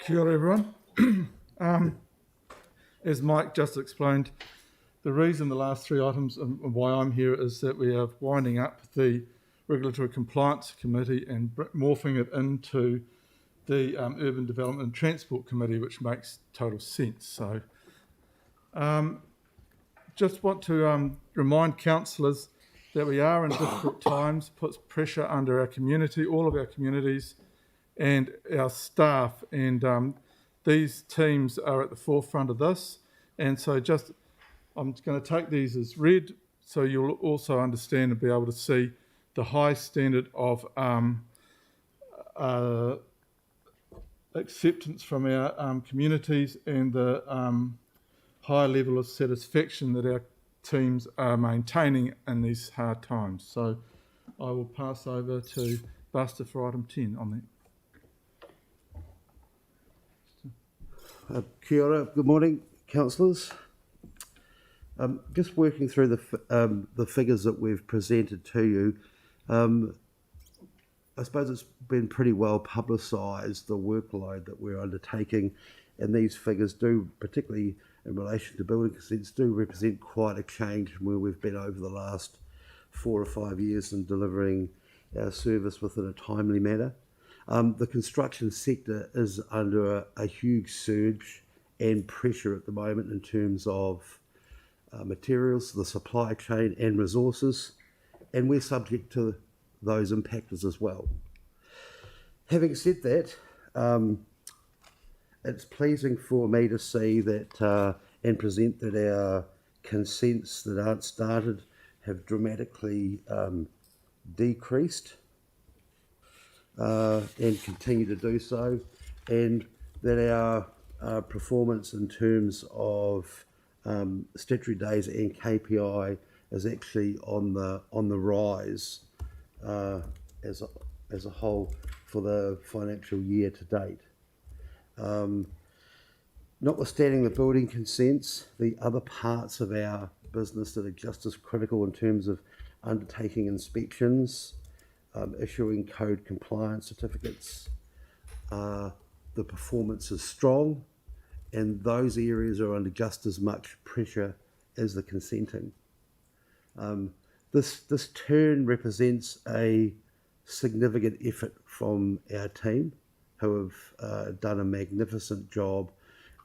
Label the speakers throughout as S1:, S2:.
S1: Kia ora, everyone. As Mike just explained, the reason the last three items and why I'm here is that we are winding up the Regulatory Compliance Committee and morphing it into the Urban Development and Transport Committee, which makes total sense. So just want to remind councillors that we are in difficult times, puts pressure under our community, all of our communities and our staff, and these teams are at the forefront of this. And so I'm going to take these as read so you'll also understand and be able to see the high standard of acceptance from our communities and the high level of satisfaction that our teams are maintaining in these hard times. So I will pass over to Buster for item 10 on that.
S2: Kia ora, good morning, councillors. Just working through the figures that we've presented to you. I suppose it's been pretty well publicised, the workload that we're undertaking, and these figures do, particularly in relation to building consents, do represent quite a change from where we've been over the last 4 or 5 years in delivering our service within a timely manner. The construction sector is under a huge surge and pressure at the moment in terms of materials, the supply chain and resources, and we're subject to those impactors as well. Having said that, it's pleasing for me to see that and present that our consents that aren't started have dramatically decreased and continue to do so, and that our performance in terms of statutory days and KPI is actually on the rise as a whole for the financial year to date. Notwithstanding the building consents, the other parts of our business that are just as critical in terms of undertaking inspections, issuing code compliance certificates, the performance is strong, and those areas are under just as much pressure as the consenting. This turn represents a significant effort from our team, who have done a magnificent job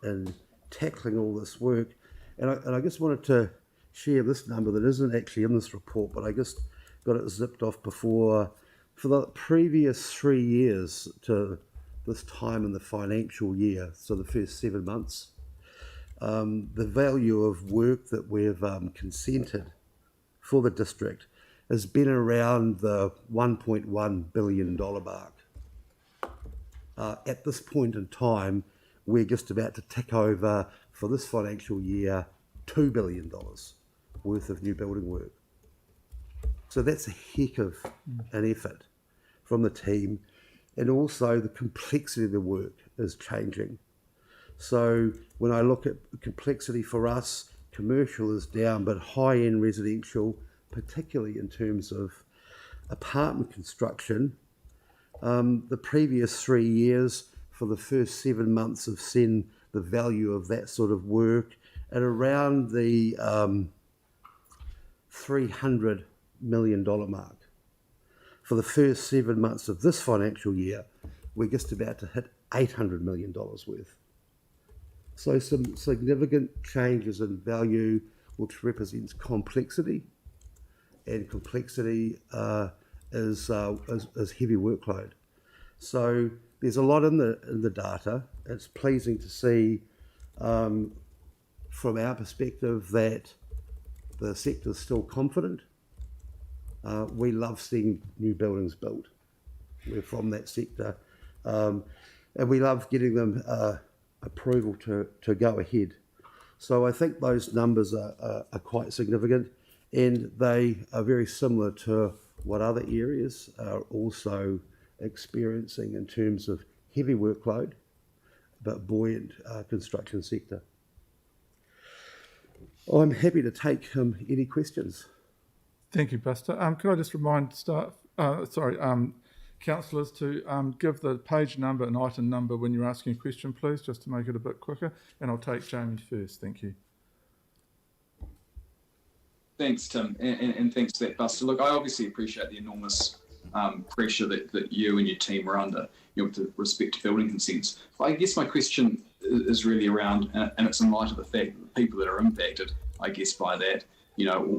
S2: in tackling all this work. And I just wanted to share this number that isn't actually in this report, but I just got it zipped off before. For the previous 3 years to this time in the financial year, so the first 7 months, the value of work that we've consented for the district has been around the $1.1 billion mark. At this point in time, we're just about to tick over for this financial year $2 billion worth of new building work. So that's a heck of an effort from the team, and also the complexity of the work is changing. So when I look at complexity for us, commercial is down, but high-end residential, particularly in terms of apartment construction, the previous 3 years, for the first 7 months, have seen the value of that sort of work at around the $300 million mark. For the first 7 months of this financial year, we're just about to hit $800 million worth. So some significant changes in value, which represents complexity, and complexity is heavy workload. So there's a lot in the data. It's pleasing to see from our perspective that the sector is still confident. We love seeing new buildings built. We're from that sector, and we love getting them approval to go ahead. So I think those numbers are quite significant, and they are very similar to what other areas are also experiencing in terms of heavy workload, but buoyant construction sector. I'm happy to take any questions.
S1: Thank you, Buster. Could I just remind councillors to give the page number and item number when you're asking a question, please, just to make it a bit quicker. And I'll take Jamie first. Thank you.
S3: Thanks, Tim, and thanks for that, Buster. Look, I obviously appreciate the enormous pressure that you and your team are under, with respect to building consents. I guess my question is really around, and it's in light of the fact that the people that are impacted, I guess, by that,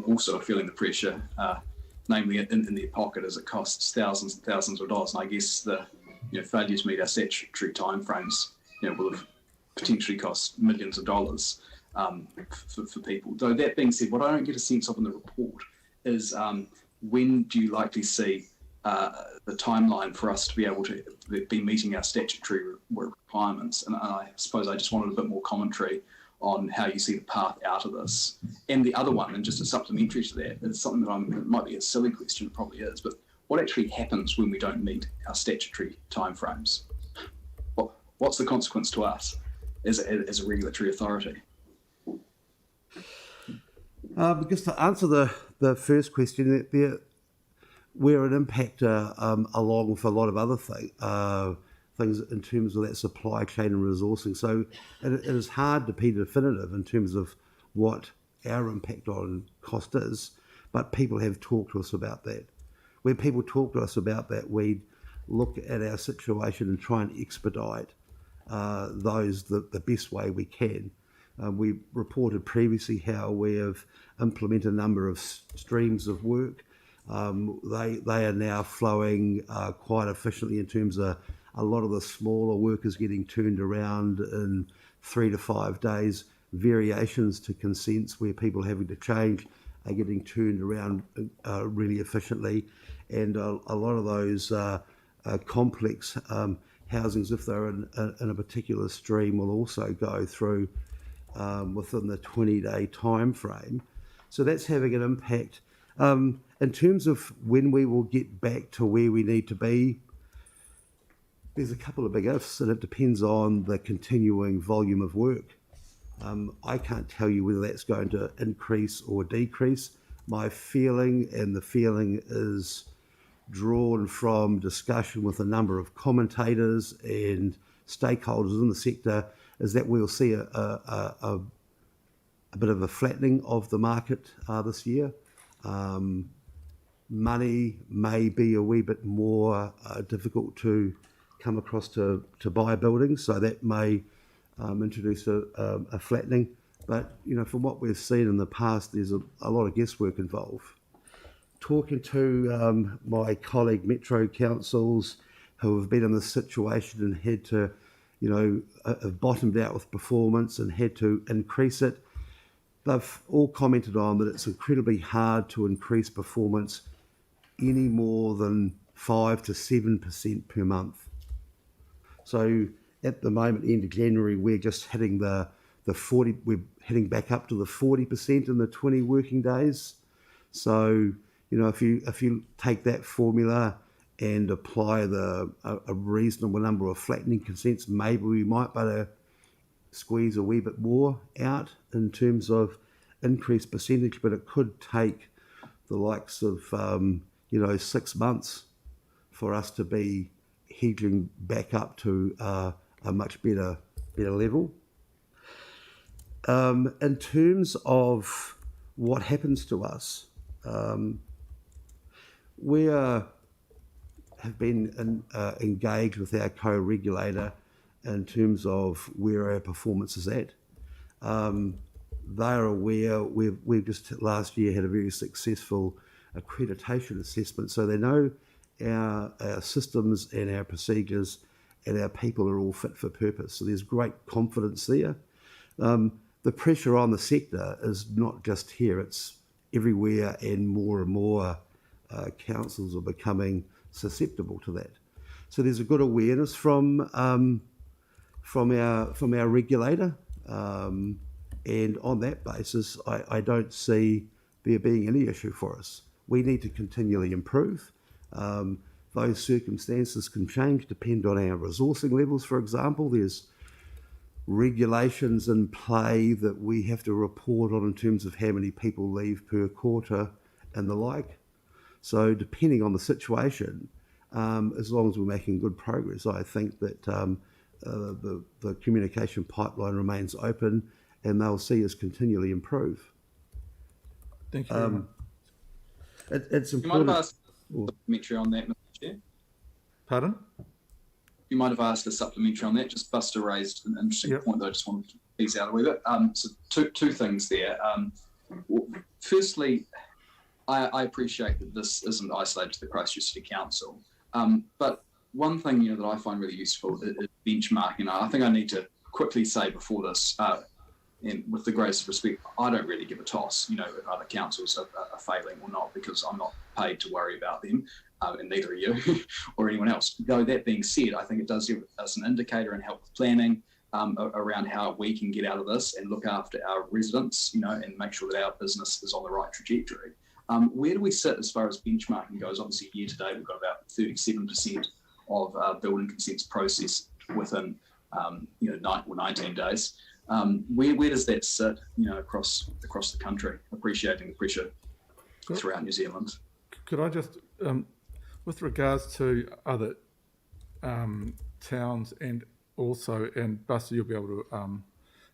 S3: also are feeling the pressure, namely in their pocket, as it costs thousands and thousands of dollars. And I guess the failure to meet our statutory timeframes, will have potentially cost millions of dollars for people. Though that being said, what I don't get a sense of in the report is when do you likely see the timeline for us to be able to be meeting our statutory requirements? And I suppose I just wanted a bit more commentary on how you see the path out of this. And the other one, and just a supplementary to that, is something that it might be a silly question, it probably is, but what actually happens when we don't meet our statutory timeframes? What's the consequence to us as a regulatory authority?
S2: Because to answer the first question, we're an impactor along with a lot of other things in terms of that supply chain and resourcing. So it is hard to be definitive in terms of what our impact on cost is, but people have talked to us about that. When people talk to us about that, we look at our situation and try and expedite those the best way we can. We reported previously how we have implemented a number of streams of work. They are now flowing quite efficiently in terms of a lot of the smaller work is getting turned around in 3 to 5 days. Variations to consents where people are having to change are getting turned around really efficiently. And a lot of those complex housings, if they're in a particular stream, will also go through within the 20-day time frame. So that's having an impact. In terms of when we will get back to where we need to be, there's a couple of big ifs, and it depends on the continuing volume of work. I can't tell you whether that's going to increase or decrease. My feeling, and the feeling is drawn from discussion with a number of commentators and stakeholders in the sector, is that we'll see a bit of a flattening of the market this year. Money may be a wee bit more difficult to come across to buy buildings, so that may introduce a flattening. But from what we've seen in the past, there's a lot of guesswork involved. Talking to my colleague Metro councils who have been in this situation and had to, have bottomed out with performance and had to increase it, they've all commented on that it's incredibly hard to increase performance any more than 5 to 7% per month. So at the moment, end of January, we're just hitting the 40. We're heading back up to the 40% in the 20 working days. So if you take that formula and apply a reasonable number of flattening consents, maybe we might better squeeze a wee bit more out in terms of increased percentage, but it could take the likes of 6 months for us to be hedging back up to a much better level. In terms of what happens to us, we have been engaged with our co-regulator in terms of where our performance is at. They're aware we've just last year had a very successful accreditation assessment, so they know our systems and our procedures and our people are all fit for purpose. So there's great confidence there. The pressure on the sector is not just here, it's everywhere, and more councils are becoming susceptible to that. So there's a good awareness from our regulator, and on that basis, I don't see there being any issue for us. We need to continually improve. Those circumstances can change, depend on our resourcing levels. For example, there's regulations in play that we have to report on in terms of how many people leave per quarter and the like. So depending on the situation, as long as we're making good progress. I think that the communication pipeline remains open, and they'll see us continually improve.
S1: Thank you very much.
S2: It's
S3: You might
S2: important.
S3: have asked a supplementary on that, Mr. Chair.
S1: Pardon?
S3: You might have asked a supplementary on that. Just Buster raised an interesting point that I just wanted to tease out a wee bit. So two things there. Firstly, I appreciate that this isn't isolated to the Christchurch City Council, but one thing that I find really useful is benchmarking. I think I need to quickly say before this, and with the greatest respect, I don't really give a toss, if other councils are failing or not, because I'm not paid to worry about them, and neither are you or anyone else. Though that being said, I think it does give us an indicator and help with planning around how we can get out of this and look after our residents, and make sure that our business is on the right trajectory. Where do we sit as far as benchmarking goes? Obviously, year to date, we've got about 37% of building consents processed within 19 days. Where does that sit, across the country, appreciating the pressure throughout New Zealand?
S1: Could I just, with regards to other towns and Buster, you'll be able to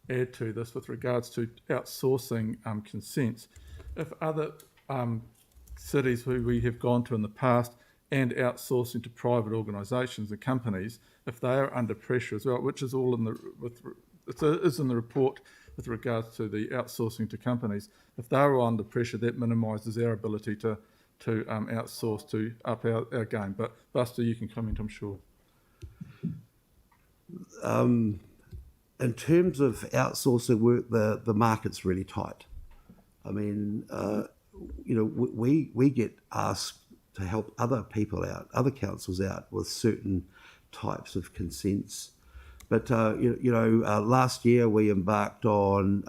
S1: add to this with regards to outsourcing consents. If other cities who we have gone to in the past and outsourcing to private organisations and companies, if they are under pressure as well, which is all in the report with regards to the outsourcing to companies, if they are under pressure, that minimises our ability to outsource to up our game. But Buster, you can comment, I'm sure.
S2: In terms of outsourcing work, the market's really tight. I mean, we get asked to help other people out, other councils out with certain types of consents. But, last year we embarked on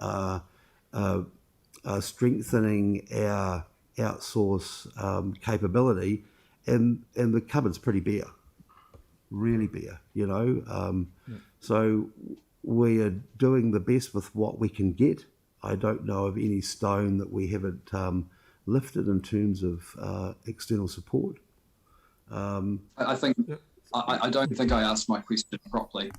S2: strengthening our outsource capability, and the cupboard's pretty bare, really bare, So we are doing the best with what we can get. I don't know of any stone that we haven't lifted in terms of external support.
S3: I think I don't think I asked my question properly.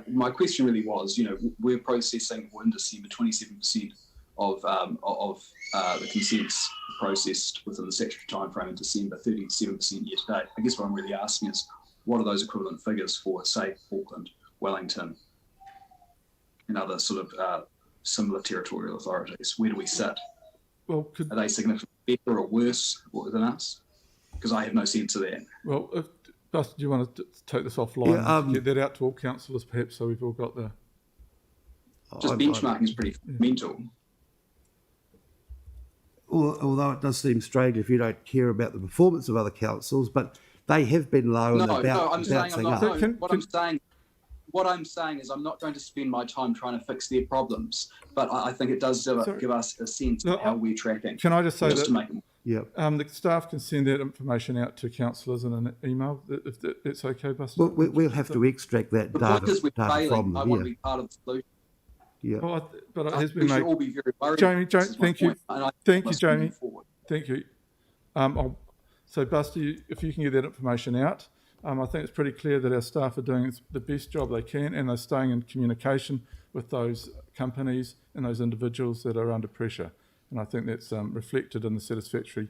S3: My question really was, we're processing in December 27% of the consents processed within the statutory timeframe in December, 37% year to date. I guess what I'm really asking is, what are those equivalent figures for, say, Auckland, Wellington, and other sort of similar territorial authorities? Where do we sit?
S1: Well,
S3: are they significantly better or worse than us? Because I have no sense of that.
S1: Well, Buster, do you want to take this offline and get that out to all councillors, perhaps, so we've all got the...
S3: Just benchmarking is pretty fundamental.
S2: Although it does seem strange if you don't care about the performance of other councils, but they have been low and bouncing up.
S3: What I'm saying is I'm not going to spend my time trying to fix their problems, but I think it does give us a sense of how we're tracking.
S1: Can I just say
S2: Yeah.
S1: The staff can send that information out to councillors in an email, if it's okay, Buster?
S2: Well, we'll have to extract that data from them.
S3: I want to be part of the solution.
S2: Yeah.
S1: Well, but it has been
S3: we should
S1: made.
S3: all be very worried.
S1: Jamie, thank you. Thank you, Jamie.
S3: Thank
S1: you. So, Buster, if you can get that information out, I think it's pretty clear that our staff are doing the best job they can, and they're staying in communication with those companies and those individuals that are under pressure. And I think that's reflected in the satisfactory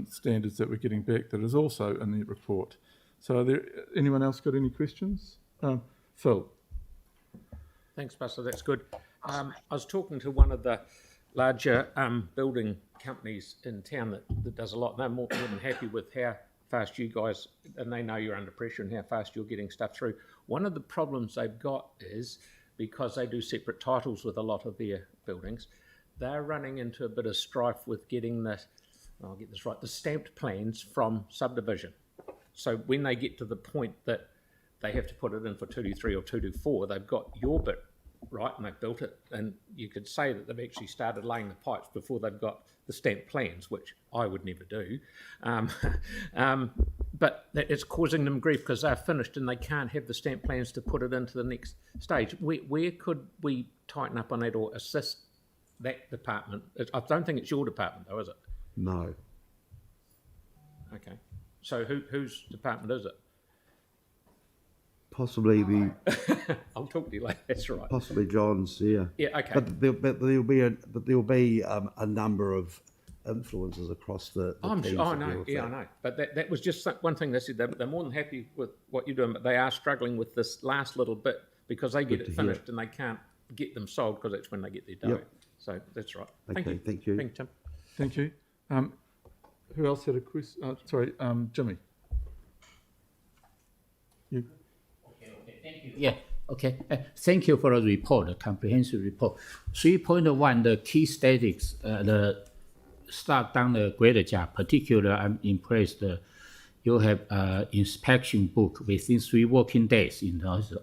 S1: standards that we're getting back, that is also in the report. So anyone else got any questions? Phil.
S4: Thanks, Buster. That's good. I was talking to one of the larger building companies in town that does a lot. They're more than happy with how fast you guys, and they know you're under pressure and how fast you're getting stuff through. One of the problems they've got is, because they do separate titles with a lot of their buildings, they're running into a bit of strife with getting I'll get this right, the stamped plans from subdivision. So when they get to the point that they have to put it in for 223 or 224, they've got your bit right and they've built it, and you could say that they've actually started laying the pipes before they've got the stamped plans, which I would never do. But it's causing them grief because they're finished and they can't have the stamped plans to put it into the next stage. Where could we tighten up on that or assist that department? I don't think it's your department though, is it?
S2: No.
S4: Okay. So whose department is it?
S2: Possibly the
S4: I'll talk to you later. That's right.
S2: possibly John's. Yeah.
S4: Yeah. Okay.
S2: But there'll be a number of influences across the teams.
S4: I
S2: that
S4: know.
S2: deal with
S4: Yeah, I
S2: that.
S4: know. But that was just one thing they said. They're more than happy with what you're doing, but they are struggling with this last little bit because they get it finished and they can't get them sold because that's when they get their dough.
S2: Yep.
S4: So that's right.
S2: Okay,
S4: Thank you.
S2: thank you.
S4: Thank you, Tim.
S1: Thank you. Who else had a question? Sorry, Jimmy. You.
S5: Thank you. Yeah, okay. Thank you for the report, the comprehensive report. 3.1, the key statistics, the start down the greater job. Particularly, I'm impressed. You have inspection book within 3 working days,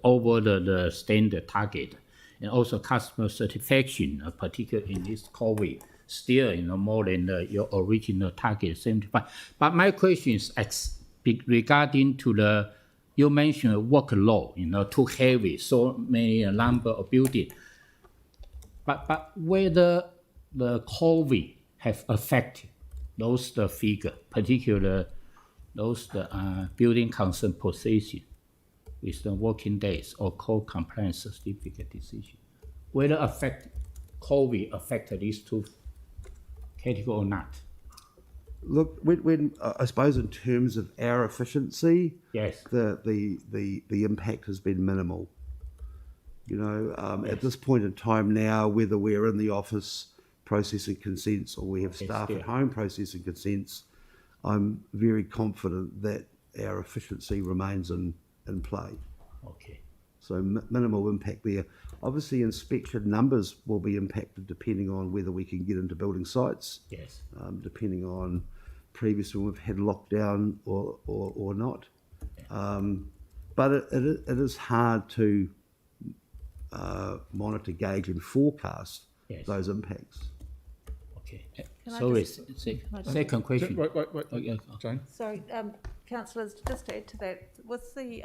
S5: over the standard target, and also customer satisfaction, particularly in this COVID, still more than your original target 75. But my question is regarding to the. You mentioned workload, too heavy, so many number of buildings. But whether the COVID have affected those the figure, particularly those building concern position with the working days or code compliance certificate decision, whether COVID affected these 2 categories or not.
S2: Look, when I suppose in terms of our efficiency,
S5: Yes.
S2: the impact has been minimal. At this point in time now, whether we're in the office processing consents or we have staff at home processing consents, I'm very confident that our efficiency remains in play.
S5: Okay.
S2: So minimal impact there. Obviously, inspection numbers will be impacted depending on whether we can get into building sites.
S5: Yes.
S2: Depending on previously we've had lockdown or not. But it is hard to monitor, gauge, and forecast those impacts.
S5: Okay.
S6: Can I
S5: Sorry.
S6: just-
S5: Second question.
S1: Wait,
S5: Okay.
S1: Jane.
S6: Sorry, councillors, just to add to that, with the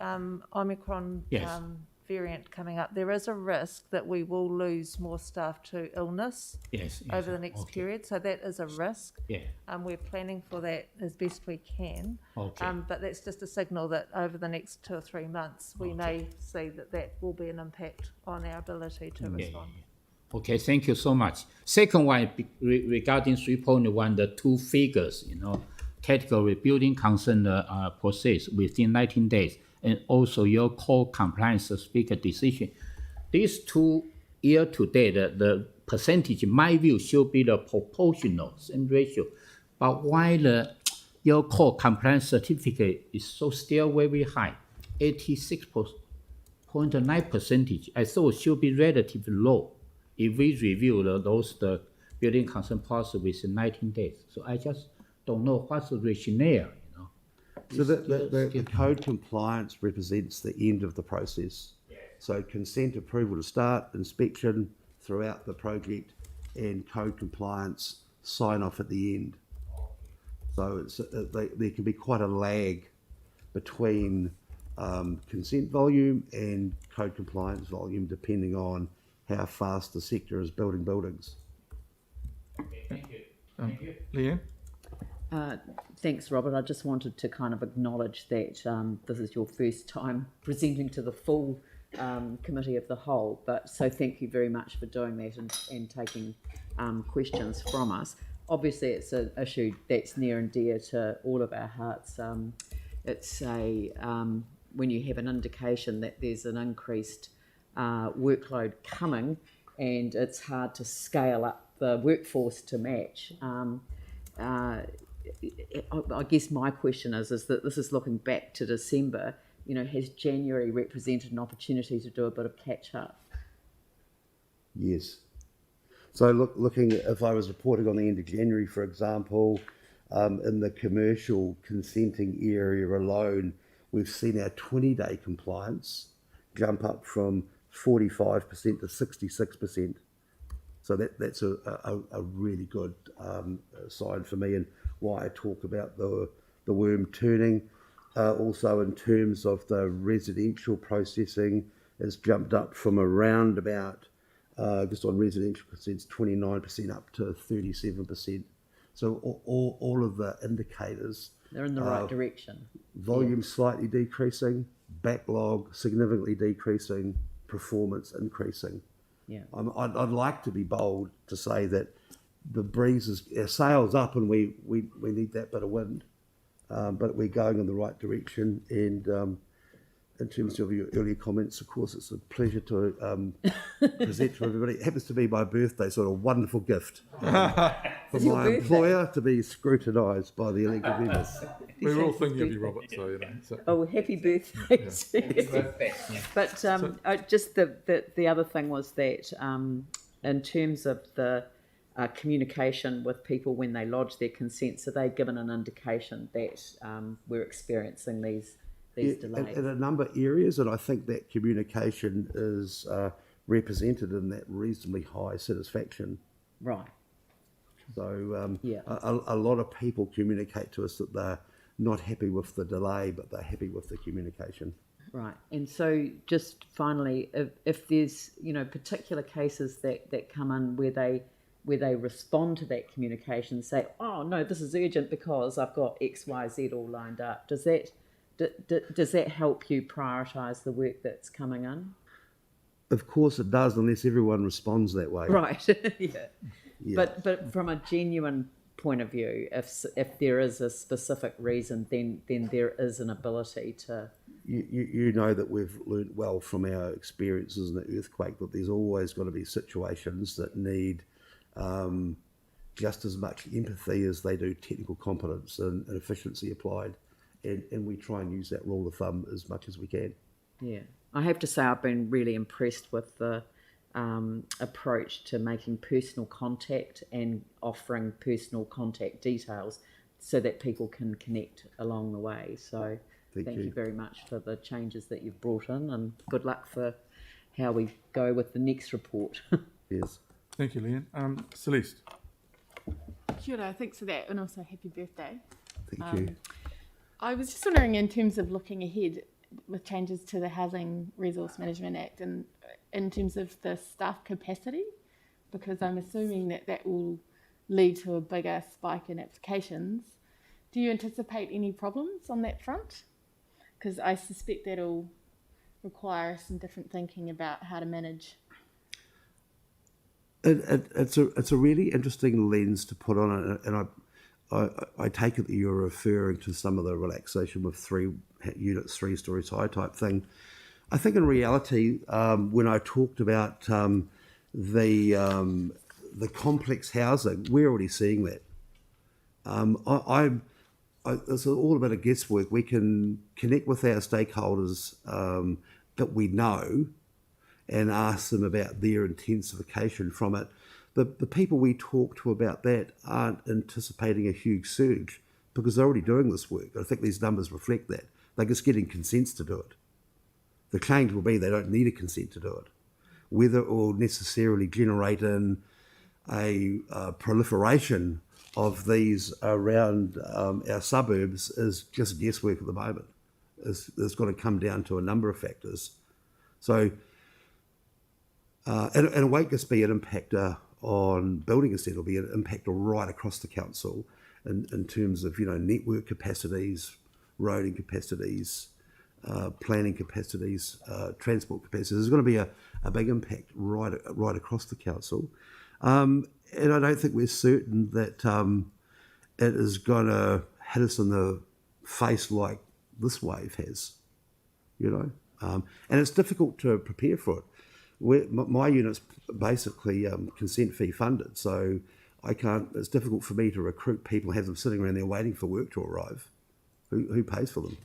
S6: Omicron
S5: Yes.
S6: variant coming up, there is a risk that we will lose more staff to illness
S5: Yes.
S6: over the next period. So that is a risk.
S5: Yeah.
S6: We're planning for that as best we can.
S5: Okay.
S6: But that's just a signal that over the next 2 or 3 months, we may see that will be an impact on our ability to respond.
S5: Okay, thank you so much. Second one, regarding 3.1, the 2 figures, category building concern process within 19 days, and also your core compliance certificate decision. These 2 year to date, the percentage, in my view, should be the proportional same ratio. But while your core compliance certificate is so still very high, 86.9%, I thought it should be relatively low if we review the building concern process within 19 days. So I just don't know what's the rationale,
S2: So the code compliance represents the end of the process. So consent approval to start, inspection throughout the project, and code compliance sign off at the end. So there can be quite a lag between consent volume and code compliance volume, depending on how fast the sector is building buildings.
S5: Thank you.
S1: Leanne?
S7: Thanks, Robert. I just wanted to kind of acknowledge that this is your first time presenting to the full committee of the whole, so thank you very much for doing that and taking questions from us. Obviously, it's an issue that's near and dear to all of our hearts. It's when you have an indication that there's an increased workload coming and it's hard to scale up the workforce to match. I guess my question is that this is looking back to December, has January represented an opportunity to do a bit of catch up?
S2: Yes. So looking, if I was reporting on the end of January, for example, in the commercial consenting area alone, we've seen our 20-day compliance jump up from 45% to 66%. So that's a really good sign for me, and why I talk about the worm turning. Also in terms of the residential processing, it's jumped up from around about, just on residential consents, 29% up to 37%. So all of the indicators
S7: They're in the right direction.
S2: Volume slightly decreasing, backlog significantly decreasing, performance increasing.
S7: Yeah.
S2: I'd like to be bold to say that the breeze is, our sails up, and we need that bit of wind, but we're going in the right direction. And in terms of your earlier comments, of course, it's a pleasure to present to everybody. It happens to be my birthday, so a wonderful gift for my employer to be scrutinised by the elected members.
S1: We were all thinking of you, Robert, so, you know. So.
S7: Oh, happy birthday! But just the other thing was that in terms of the communication with people when they lodge their consent, so they've given an indication that we're experiencing these delays.
S2: In a number of areas, and I think that communication is represented in that reasonably high satisfaction.
S7: Right.
S2: So a lot of people communicate to us that they're not happy with the delay, but they're happy with the communication.
S7: Right. And so just finally, if there's, particular cases that come in where they respond to that communication, say, oh, no, this is urgent because I've got X, Y, Z all lined up, does that help you prioritise the work that's coming in?
S2: Of course it does, unless everyone responds that way.
S7: Right. Yeah. But from a genuine point of view, if there is a specific reason, then there is an ability to.
S2: You know that we've learnt well from our experiences in the earthquake that there's always going to be situations that need just as much empathy as they do technical competence and efficiency applied. And we try and use that rule of thumb as much as we can.
S7: Yeah. I have to say I've been really impressed with the approach to making personal contact and offering personal contact details so that people can connect along the way. So thank you very much for the changes that you've brought in, and good luck for how we go with the next report.
S2: Yes.
S1: Thank you, Leanne. Celeste.
S8: Kia ora, thanks for that, and also happy birthday.
S2: Thank you.
S8: I was just wondering, in terms of looking ahead with changes to the Housing Resource Management Act, and in terms of the staff capacity, because I'm assuming that will lead to a bigger spike in applications. Do you anticipate any problems on that front? Because I suspect that'll require some different thinking about how to manage.
S2: It's a really interesting lens to put on it, and I take it that you're referring to some of the relaxation with 3 units, 3 stories high type thing. I think in reality, when I talked about the complex housing, we're already seeing that. It's all a bit of guesswork. We can connect with our stakeholders that we know and ask them about their intensification from it. The people we talk to about that aren't anticipating a huge surge because they're already doing this work. I think these numbers reflect that. They're just getting consents to do it. The change will be they don't need a consent to do it. Whether it will necessarily generate in a proliferation of these around our suburbs is just guesswork at the moment. It's got to come down to a number of factors. So, and it won't just be an impactor on building consent, it'll be an impactor right across the council in terms of, network capacities, roading capacities, planning capacities, transport capacities. There's going to be a big impact right across the council. And I don't think we're certain that it is going to hit us in the face like this wave has, and it's difficult to prepare for it. My unit's basically consent fee funded, so it's difficult for me to recruit people and have them sitting around there waiting for work to arrive. Who pays for them?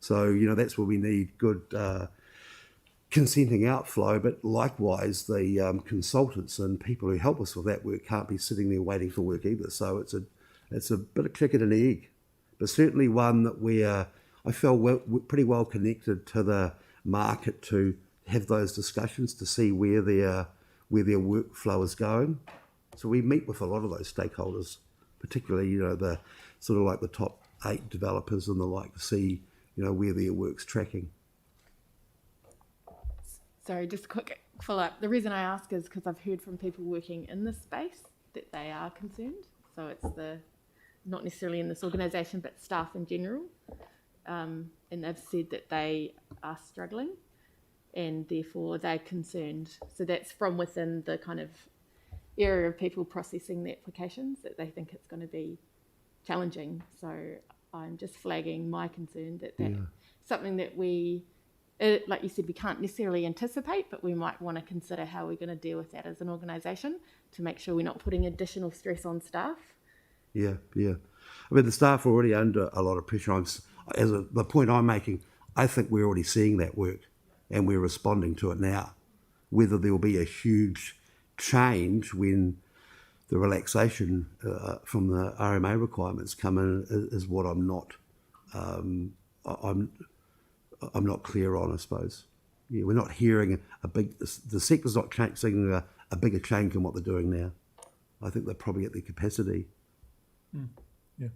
S2: So, that's where we need good consenting outflow, but likewise the consultants and people who help us with that work can't be sitting there waiting for work either. So it's a bit of chicken and egg, but certainly one that I felt we're pretty well connected to the market to have those discussions to see where their workflow is going. So we meet with a lot of those stakeholders, particularly, the sort of like the top 8 developers and the like to see, where their work's tracking.
S8: Sorry, just a quick follow-up. The reason I ask is because I've heard from people working in this space that they are concerned. So it's the not necessarily in this organisation, but staff in general. And they've said that they are struggling and therefore they're concerned. So that's from within the kind of area of people processing the applications, that they think it's going to be challenging. So I'm just flagging my concern that that's something that like you said, we can't necessarily anticipate, but we might want to consider how we're going to deal with that as an organisation to make sure we're not putting additional stress on staff.
S2: Yeah. I mean, the staff are already under a lot of pressure. The point I'm making, I think we're already seeing that work and we're responding to it now. Whether there will be a huge change when the relaxation from the RMA requirements come in is what I'm not clear on, I suppose. Yeah, we're not hearing the sector's not seeing a bigger change than what they're doing now. I think they're probably at their capacity.
S1: Yeah.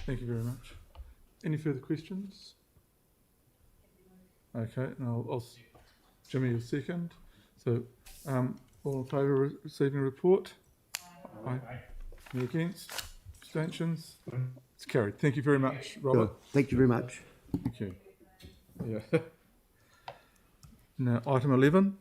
S1: Thank you very much. Any further questions? Okay, I'll Jimmy, a second. So, all in favour of receiving a report? Aye. Any against? Abstentions? It's carried. Thank you very much, Robert.
S2: Good. Thank you very much.
S1: Thank you. Yeah. Now, item 11.